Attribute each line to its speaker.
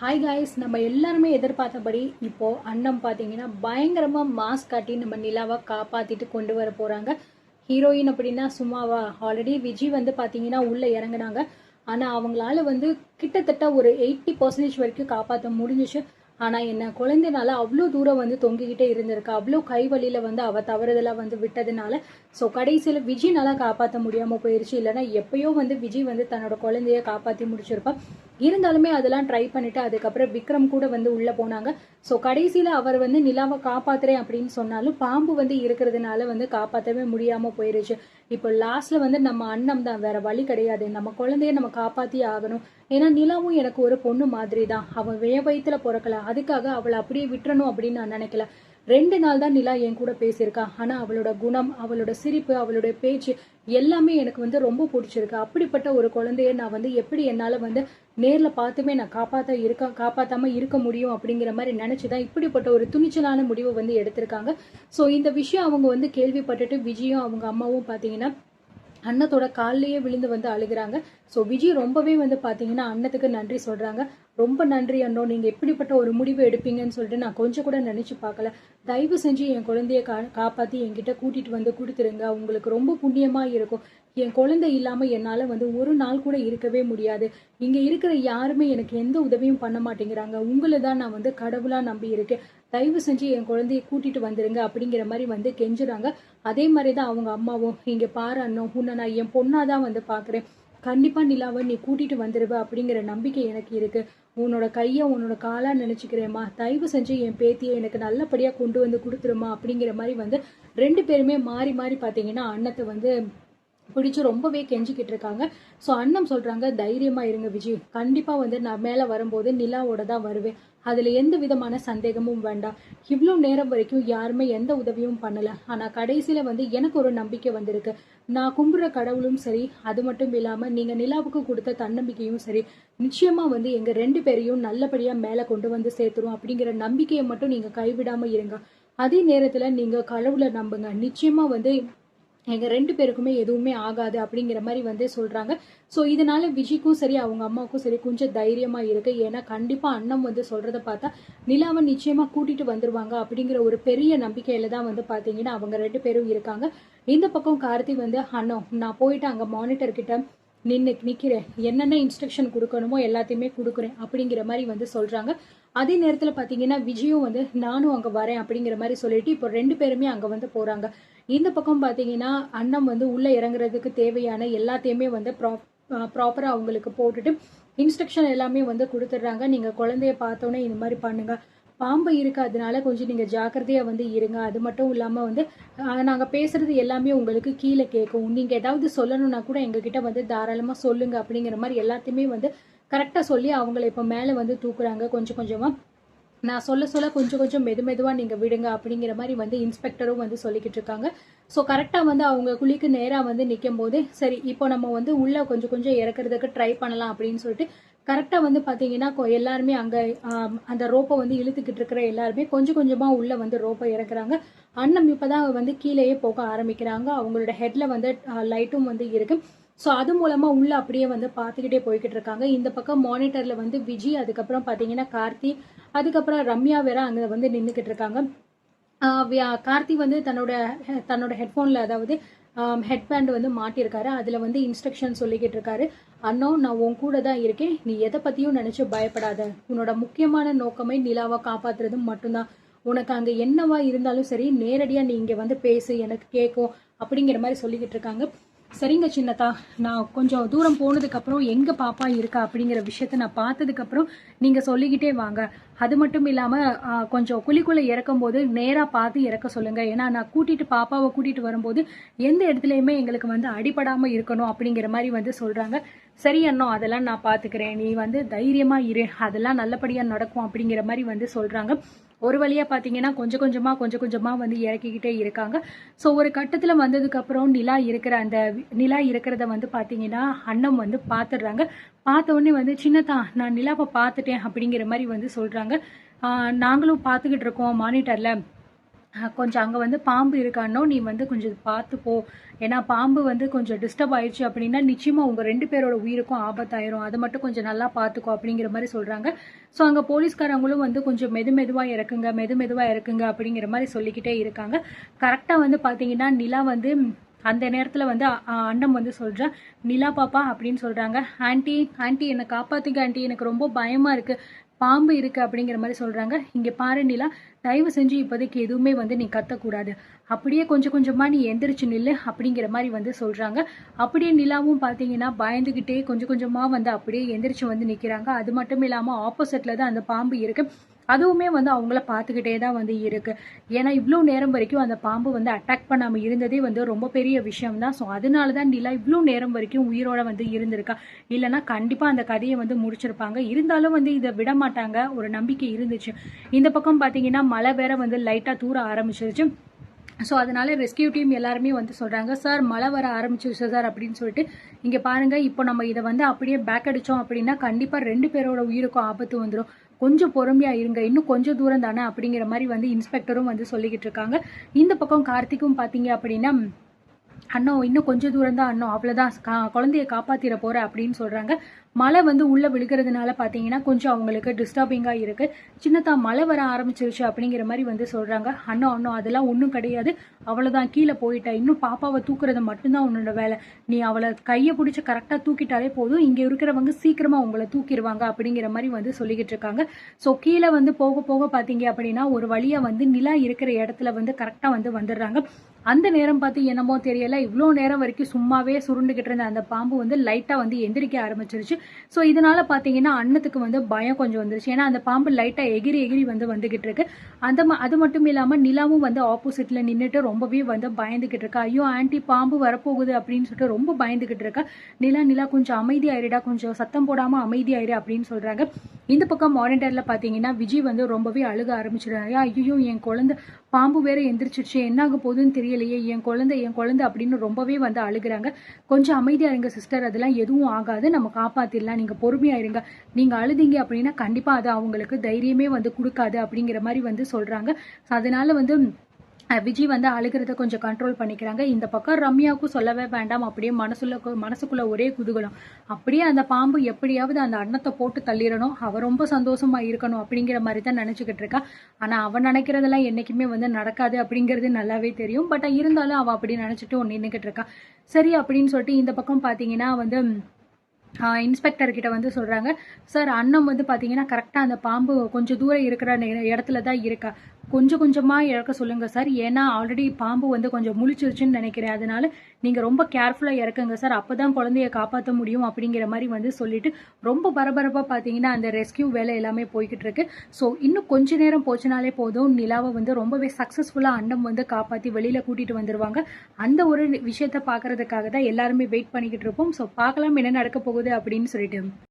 Speaker 1: Hi guys, நம்ம எல்லாருமே எதிர்பார்த்தபடி இப்போ அண்ணம் பார்த்தீங்கன்னா பயங்கரமா மாஸ் காட்டி நம்ம நிலாவை காப்பாத்திட்டு கொண்டு வர போறாங்க. ஹீரோயின் அப்படின்னா சும்மாவா? ஆல்ரெடி விஜய் வந்து பார்த்தீங்கன்னா உள்ள இறங்குனாங்க. ஆனா அவங்களால வந்து கிட்டத்தட்ட ஒரு 80% வரைக்கும் காப்பாற்ற முடிஞ்சிச்சு. ஆனா என்ன குழந்தைனால அவ்வளோ தூரம் வந்து தொங்கிக்கிட்டே இருந்திருக்கா. அவ்வளோ கை வழியில வந்து அவ தவறுதலா வந்து விட்டதுனால ஸோ கடைசியில் விஜய்னால காப்பாற்ற முடியாம போயிருச்சு. இல்லைன்னா எப்பயோ வந்து விஜய் வந்து தன்னோட குழந்தைய காப்பாற்றி முடிச்சிருப்பா. இருந்தாலுமே அதெல்லாம் ட்ரை பண்ணிட்டு அதுக்கப்புறம் விக்ரம் கூட வந்து உள்ள போனாங்க. ஸோ கடைசியில அவர் வந்து நிலாவை காப்பாத்துறேன் அப்படின்னு சொன்னாலும் பாம்பு வந்து இருக்கிறதுனால வந்து காப்பாற்றவே முடியாம போயிருச்சு. இப்போ லாஸ்ட்ல வந்து நம்ம அண்ணம் தான், வேற வழி கிடையாது. நம்ம குழந்தைய நம்ம காப்பாத்தி ஆகணும். ஏன்னா நிலாவும் எனக்கு ஒரு பொண்ணு மாதிரி தான். அவன் வயித்துல பிறக்கல, அதுக்காக அவளை அப்படியே விட்டுறணும் அப்படின்னு நான் நினைக்கல. 2 நாள் தான் நிலா என் கூட பேசியிருக்கா. ஆனா அவளோட குணம், அவளோட சிரிப்பு, அவளோட பேச்சு எல்லாமே எனக்கு வந்து ரொம்ப பிடிச்சிருக்கு. அப்படிப்பட்ட ஒரு குழந்தைய நான் வந்து எப்படி என்னால வந்து நேர்ல பார்த்துமே நான் காப்பாத்தாம இருக்க முடியும் அப்படிங்கிற மாதிரி நினைச்சுதான் இப்படிப்பட்ட ஒரு துணிச்சலான முடிவை வந்து எடுத்திருக்காங்க. ஸோ இந்த விஷயம் அவங்க வந்து கேள்விப்பட்டுட்டு விஜயும் அவங்க அம்மாவும் பார்த்தீங்கன்னா அண்ணத்தோட காலிலேயே விழுந்து வந்து அழுகிறாங்க. ஸோ விஜய் ரொம்பவே வந்து பார்த்தீங்கன்னா அண்ணத்துக்கு நன்றி சொல்றாங்க. ரொம்ப நன்றி அண்ணோ, நீங்க எப்படிப்பட்ட ஒரு முடிவு எடுப்பீங்கன்னு சொல்லிட்டு நான் கொஞ்சம் கூட நினைச்சு பார்க்கல. தயவு செஞ்சு என் குழந்தைய காப்பாத்தி என்கிட்ட கூட்டிட்டு வந்து கொடுத்துருங்க. உங்களுக்கு ரொம்ப புண்ணியமா இருக்கும். என் குழந்தை இல்லாம என்னால வந்து ஒரு நாள் கூட இருக்கவே முடியாது. இங்க இருக்கிற யாருமே எனக்கு எந்த உதவியும் பண்ண மாட்டேங்கிறாங்க. உங்களை தான் நான் வந்து கடவுளா நம்பி இருக்கேன். தயவு செஞ்சு என் குழந்தைய கூட்டிட்டு வந்துருங்க அப்படிங்கிற மாதிரி வந்து கெஞ்சுறாங்க. அதே மாதிரிதான் அவங்க அம்மாவும், இங்க பாரு அண்ணன், உன்னை நான் என் பொண்ணாதான் வந்து பாக்குறேன். கண்டிப்பா நிலாவை நீ கூட்டிட்டு வந்துருவ அப்படிங்கிற நம்பிக்கை எனக்கு இருக்கு. உன்னோட கையை உன்னோட காலா நினைச்சுக்கிறேம்மா. தயவு செஞ்சு என் பேத்தியை எனக்கு நல்லபடியா கொண்டு வந்து கொடுத்துருமா அப்படிங்கிற மாதிரி வந்து 2 பேருமே மாறி மாறி பாத்தீங்கன்னா அண்ணத்தை வந்து பிடிச்சு ரொம்பவே கெஞ்சிக்கிட்டு இருக்காங்க. ஸோ அண்ணன் சொல்றாங்க, தைரியமா இருங்க விஜய், கண்டிப்பா வந்து நான் மேல வரும்போது நிலாவோட தான் வருவேன். அதுல எந்த விதமான சந்தேகமும் வேண்டாம். இவ்வளோ நேரம் வரைக்கும் யாருமே எந்த உதவியும் பண்ணல. ஆனா கடைசியில வந்து எனக்கு ஒரு நம்பிக்கை வந்திருக்கு. நான் கும்புற கடவுளும் சரி, அது மட்டும் இல்லாம நீங்க நிலாவுக்கு கொடுத்த தன்னம்பிக்கையும் சரி, நிச்சயமா வந்து எங்க 2 பேரையும் நல்லபடியா மேல கொண்டு வந்து சேர்த்துரும் அப்படிங்கிற நம்பிக்கையை மட்டும் நீங்க கைவிடாம இருங்க. அதே நேரத்துல நீங்க கடவுளை நம்புங்க. நிச்சயமா வந்து எங்க 2 பேருக்குமே எதுவுமே ஆகாது அப்படிங்கிற மாதிரி வந்து சொல்றாங்க. ஸோ இதனால விஜய்க்கும் சரி அவங்க அம்மாவுக்கும் சரி கொஞ்சம் தைரியமா இருக்கு. ஏன்னா கண்டிப்பா அண்ணன் வந்து சொல்றதை பார்த்தா நிலாவை நிச்சயமா கூட்டிட்டு வந்துருவாங்க அப்படிங்கிற ஒரு பெரிய நம்பிக்கையில தான் வந்து பாத்தீங்கன்னா அவங்க 2 பேரும் இருக்காங்க. இந்த பக்கம் கார்த்தி வந்து, அண்ணன் நான் போயிட்டு அங்க மானிட்டர் கிட்ட நிக்கிறேன், என்னென்ன இன்ஸ்ட்ரக்ஷன் கொடுக்கணுமோ எல்லாத்தையுமே கொடுக்குறேன் அப்படிங்கிற மாதிரி வந்து சொல்றாங்க. அதே நேரத்துல பாத்தீங்கன்னா விஜயும் வந்து நானும் அங்க வரேன் அப்படிங்கிற மாதிரி சொல்லிட்டு இப்போ 2 பேருமே அங்க வந்து போறாங்க. இந்த பக்கம் பாத்தீங்கன்னா அண்ணன் வந்து உள்ள இறங்குறதுக்கு தேவையான எல்லாத்தையுமே வந்து ப்ராப்பரா அவங்களுக்கு போட்டுட்டு இன்ஸ்ட்ரக்ஷன் எல்லாமே வந்து கொடுத்துட்றாங்க. நீங்க குழந்தைய பார்த்தோன்னே இந்த மாதிரி பண்ணுங்க, பாம்பு இருக்கு, அதனால கொஞ்சம் நீங்க ஜாக்கிரதையா வந்து இருங்க. அது மட்டும் இல்லாம வந்து நாங்க பேசுறது எல்லாமே உங்களுக்கு கீழே கேட்கும். நீங்க ஏதாவது சொல்லணும்னா கூட எங்ககிட்ட வந்து தாராளமா சொல்லுங்க அப்படிங்கிற மாதிரி எல்லாத்தையுமே வந்து கரெக்டா சொல்லி அவங்கள இப்ப மேல வந்து தூக்குறாங்க கொஞ்சம் கொஞ்சமா. நான் சொல்ல சொல்ல கொஞ்சம் கொஞ்சம் மெதுவா நீங்க விடுங்க அப்படிங்கிற மாதிரி வந்து இன்ஸ்பெக்டரும் வந்து சொல்லிக்கிட்டு இருக்காங்க. ஸோ கரெக்டா வந்து அவங்க குழிக்கு நேரா வந்து நிற்கும் போது, சரி இப்போ நம்ம வந்து உள்ள கொஞ்சம் கொஞ்சம் இறக்குறதுக்கு ட்ரை பண்ணலாம் அப்படின்னு சொல்லிட்டு கரெக்டா வந்து பாத்தீங்கன்னா எல்லாருமே அங்க அந்த ரோப்பை வந்து இழுத்துக்கிட்டு இருக்கிற எல்லாருமே கொஞ்சம் கொஞ்சமா உள்ள வந்து ரோப்பை இறக்குறாங்க. அண்ணன் இப்பதான் வந்து கீழேயே போக ஆரம்பிக்கிறாங்க. அவங்களோட ஹெட்ல வந்து லைட்டும் வந்து இருக்கு. ஸோ அது மூலமா உள்ள அப்படியே வந்து பார்த்துக்கிட்டே போய்கிட்டு இருக்காங்க. இந்த பக்கம் மானிட்டர்ல வந்து விஜய், அதுக்கப்புறம் பாத்தீங்கன்னா கார்த்தி, அதுக்கப்புறம் ரம்யா வேற அங்க வந்து நின்றுக்கிட்டு இருக்காங்க. கார்த்தி வந்து தன்னோட ஹெட்ஃபோன்ல, அதாவது ஹெட்பேண்ட் வந்து மாட்டியிருக்காரு. அதுல வந்து இன்ஸ்ட்ரக்ஷன் சொல்லிக்கிட்டு இருக்காரு. அண்ணோ, நான் உன் கூட தான் இருக்கேன், நீ எதை பத்தியும் நினைச்சு பயப்படாத. உன்னோட முக்கியமான நோக்கமே நிலாவை காப்பாத்துறது மட்டும்தான். உனக்கு அங்க என்னவா இருந்தாலும் சரி, நேரடியா நீ இங்க வந்து பேசு, எனக்கு கேட்கும் அப்படிங்கிற மாதிரி சொல்லிக்கிட்டு இருக்காங்க. சரிங்க சின்னதா, நான் கொஞ்சம் தூரம் போனதுக்கு அப்புறம் எங்க பாப்பா இருக்கா அப்படிங்கிற விஷயத்த நான் பார்த்ததுக்கு அப்புறம் நீங்க சொல்லிக்கிட்டே வாங்க. அது மட்டும் இல்லாம கொஞ்சம் குழிக்குள்ள இறக்கும் போது நேரா பார்த்து இறக்க சொல்லுங்க. ஏன்னா நான் பாப்பாவை கூட்டிட்டு வரும்போது எந்த இடத்துலயுமே எங்களுக்கு வந்து அடிபடாம இருக்கணும் அப்படிங்கிற மாதிரி வந்து சொல்றாங்க. சரி அண்ணா, அதெல்லாம் நான் பாத்துக்கிறேன், நீ வந்து தைரியமா இரு, அதெல்லாம் நல்லபடியா நடக்கும் அப்படிங்கிற மாதிரி வந்து சொல்றாங்க. ஒரு வழியா பாத்தீங்கன்னா கொஞ்சம் கொஞ்சமா வந்து இறக்கிக்கிட்டே இருக்காங்க. ஸோ ஒரு கட்டத்துல வந்ததுக்கு அப்புறம் நிலா இருக்கிறத வந்து பாத்தீங்கன்னா அண்ணன் வந்து பாத்துடுறாங்க. பார்த்த உடனே வந்து, சின்னதா நான் நிலாவை பார்த்துட்டேன் அப்படிங்கிற மாதிரி வந்து சொல்றாங்க. நாங்களும் பார்த்துக்கிட்டு இருக்கோம் மானிட்டர்ல, கொஞ்சம் அங்கே வந்து பாம்பு இருக்கானோ நீ வந்து கொஞ்சம் பார்த்து போ, ஏன்னா பாம்பு வந்து கொஞ்சம் டிஸ்டர்ப் ஆயிடுச்சு அப்படின்னா நிச்சயமாக உங்கள் 2 பேரோட உயிருக்கும் ஆபத்தாயிரும், அதை மட்டும் கொஞ்சம் நல்லா பார்த்துக்கோ அப்படிங்கிற மாதிரி சொல்கிறாங்க. ஸோ அங்கே போலீஸ்காரங்களும் வந்து கொஞ்சம் மெதுவாக இறக்குங்க மெதுவாக இறக்குங்க அப்படிங்கிற மாதிரி சொல்லிக்கிட்டே இருக்காங்க. கரெக்டாக வந்து பார்த்தீங்கன்னா நிலா வந்து அந்த நேரத்தில் வந்து அண்ணன் வந்து சொல்கிறா, நிலா பாப்பா அப்படின்னு சொல்கிறாங்க. ஆண்டி ஆண்டி என்னை காப்பாற்றுங்க ஆண்டி, எனக்கு ரொம்ப பயமாக இருக்குது, பாம்பு இருக்குது அப்படிங்கிற மாதிரி சொல்கிறாங்க. இங்கே பாரு நிலா, தயவு செஞ்சு இப்போதைக்கு எதுவுமே வந்து நீ கத்தக்கூடாது, அப்படியே கொஞ்சம் கொஞ்சமாக நீ எந்திரிச்சு நில்லு அப்படிங்கிற மாதிரி வந்து சொல்கிறாங்க. அப்படியே நிலாவும் பார்த்தீங்கன்னா பயந்துக்கிட்டே கொஞ்சம் கொஞ்சமாக வந்து அப்படியே எந்திரிச்சு வந்து நிற்கிறாங்க. அது மட்டும் இல்லாமல் ஆப்போசிட்டில் தான் அந்த பாம்பு இருக்குது, அதுவுமே வந்து அவங்கள பார்த்துக்கிட்டே தான் வந்து இருக்கு. ஏன்னா இவ்வளோ நேரம் வரைக்கும் அந்த பாம்பு வந்து அட்டாக் பண்ணாமல் இருந்ததே வந்து ரொம்ப பெரிய விஷயம் தான். ஸோ அதனால தான் நிலா இவ்வளோ நேரம் வரைக்கும் உயிரோட வந்து இருந்திருக்கா, இல்லைன்னா கண்டிப்பாக அந்த கதையை வந்து முடிச்சிருப்பாங்க. இருந்தாலும் வந்து இதை விட மாட்டாங்க, ஒரு நம்பிக்கை இருந்துச்சு. இந்த பக்கம் பார்த்தீங்கன்னா மழை வேற வந்து லைட்டாக தூர ஆரம்பிச்சிருச்சு. ஸோ அதனால ரெஸ்கியூ டீம் எல்லாருமே வந்து சொல்கிறாங்க, சார் மழை வர ஆரம்பிச்சிருச்சு சார் அப்படின்னு சொல்லிட்டு. இங்கே பாருங்கள், இப்போ நம்ம இதை வந்து அப்படியே பேக் அடித்தோம் அப்படின்னா கண்டிப்பாக 2 பேரோட உயிருக்கும் ஆபத்து வந்துடும், கொஞ்சம் பொறுமையாக இருங்க, இன்னும் கொஞ்சம் தூரம் தானே அப்படிங்கிற மாதிரி வந்து இன்ஸ்பெக்டரும் வந்து சொல்லிக்கிட்டு இருக்காங்க. இந்த பக்கம் கார்த்திக்கும் பார்த்தீங்க அப்படின்னா, அண்ணா இன்னும் கொஞ்சம் தூரம் தான் அண்ணா, அவ்வளோதான், குழந்தைய காப்பாற்றிட போகிற அப்படின்னு சொல்கிறாங்க. மழை வந்து உள்ளே விழுகிறதுனால பார்த்தீங்கன்னா கொஞ்சம் அவங்களுக்கு டிஸ்டர்பிங்காக இருக்குது. சின்னதா மழை வர ஆரம்பிச்சிருச்சு அப்படிங்கிற மாதிரி வந்து சொல்கிறாங்க. அண்ணா அண்ணா அதெல்லாம் ஒன்றும் கிடையாது, அவ்வளோதான், கீழே போயிட்டா, இன்னும் பாப்பாவை தூக்குறது மட்டும்தான் உன்னோட வேலை, நீ அவளை கையை பிடிச்சி கரெக்டாக தூக்கிட்டாலே போதும், இங்கே இருக்கிறவங்க சீக்கிரமாக உங்களை தூக்கிடுவாங்க அப்படிங்கிற மாதிரி வந்து சொல்லிக்கிட்டு இருக்காங்க. ஸோ கீழே வந்து போக போக பார்த்தீங்க அப்படின்னா ஒரு வழியாக வந்து நிலா இருக்கிற இடத்துல வந்து கரெக்டாக வந்து வந்துடுறாங்க. அந்த நேரம் பார்த்து என்னமோ தெரியல, இவ்வளோ நேரம் வரைக்கும் சும்மாவே சுருண்டுகிட்டு இருந்த அந்த பாம்பு வந்து லைட்டாக வந்து எந்திரிக்க ஆரம்பிச்சிருச்சு. ஸோ இதனால பார்த்தீங்கன்னா அண்ணத்துக்கு வந்து பயம் கொஞ்சம் வந்துருச்சு, ஏன்னா அந்த பாம்பு லைட்டாக எகிரி எகிரி வந்து வந்துகிட்டு இருக்கு. அது மட்டும் இல்லாமல் நிலாவும் வந்து ஆப்போசிட்டில் நின்றுட்டு ரொம்பவே வந்து பயந்துகிட்டு இருக்கா. ஐயோ ஆன்டி பாம்பு வரப்போகுது அப்படின்னு சொல்லிட்டு ரொம்ப பயந்துகிட்டு இருக்கா. நிலா கொஞ்சம் அமைதியாயிருடா, கொஞ்சம் சத்தம் போடாமல் அமைதியாயிரு அப்படின்னு சொல்கிறாங்க. இந்த பக்கம் மானிட்டரில் பார்த்தீங்கன்னா விஜய் வந்து ரொம்பவே அழுக ஆரம்பிச்சிடுறாங்க. ஐயோ என் குழந்தை, பாம்பு வேற எந்திரிச்சிருச்சு, என்னாக போகுதுன்னு தெரியலையே, என் குழந்தை அப்படின்னு ரொம்பவே வந்து அழுகிறாங்க. கொஞ்சம் அமைதியா இருங்க சிஸ்டர், அதெல்லாம் எதுவும் ஆகாது, நம்ம காப்பாத்திடலாம், நீங்க பொறுமையா இருங்க, நீங்க அழுதிங்க அப்படின்னா கண்டிப்பா அது அவங்களுக்கு தைரியமே வந்து கொடுக்காது அப்படிங்கிற மாதிரி வந்து சொல்றாங்க. அதனால வந்து விஜய் வந்து அழுகிறத கொஞ்சம் கண்ட்ரோல் பண்ணிக்கிறாங்க. இந்த பக்கம் ரம்யாவுக்கும் சொல்லவே வேண்டாம், அப்படியே மனசுக்குள்ள ஒரே குதூகலம். அப்படியே அந்த பாம்பு எப்படியாவது அந்த அன்னத்தை போட்டு தள்ளிடணும், அவ ரொம்ப சந்தோஷமா இருக்கணும் அப்படிங்கிற மாதிரி தான் நினைச்சுக்கிட்டு இருக்கா. ஆனா அவன் நினைக்கிறதெல்லாம் என்னைக்குமே வந்து நடக்காது அப்படிங்கிறது நல்லாவே தெரியும். பட் இருந்தாலும் அவ அப்படி நினைச்சிட்டு ஒன்று நின்றுக்கிட்டு இருக்கா. சரி அப்படின்னு சொல்லிட்டு இந்த பக்கம் பார்த்தீங்கன்னா வந்து இன்ஸ்பெக்டர் கிட்ட வந்து சொல்றாங்க, சார் அண்ணன் வந்து பார்த்தீங்கன்னா கரெக்டாக அந்த பாம்பு கொஞ்சம் தூரம் இருக்கிற இடத்துல தான் இருக்கா, கொஞ்சம் கொஞ்சமாக இறக்க சொல்லுங்க சார், ஏன்னா ஆல்ரெடி பாம்பு வந்து கொஞ்சம் முழிச்சிருச்சுன்னு நினைக்கிறேன், அதனால நீங்கள் ரொம்ப கேர்ஃபுல்லாக இறக்குங்க சார், அப்போ தான் குழந்தைய காப்பாற்ற முடியும் அப்படிங்கிற மாதிரி வந்து சொல்லிட்டு ரொம்ப பரபரப்பாக பார்த்தீங்கன்னா அந்த ரெஸ்கியூ வேலை எல்லாமே போய்கிட்டு இருக்கு. ஸோ இன்னும் கொஞ்ச நேரம் போச்சுனாலே போதும், நிலாவை வந்து ரொம்பவே சக்ஸஸ்ஃபுல்லாக அண்ணன் வந்து காப்பாற்றி வெளியில் கூட்டிகிட்டு வந்துடுவாங்க. அந்த ஒரு விஷயத்தை பார்க்கறதுக்காக தான் எல்லாருமே வெயிட் பண்ணிக்கிட்டு இருப்போம். ஸோ பார்க்கலாம் என்ன நடக்க போகுது அப்படின்னு சொல்லிட்டு.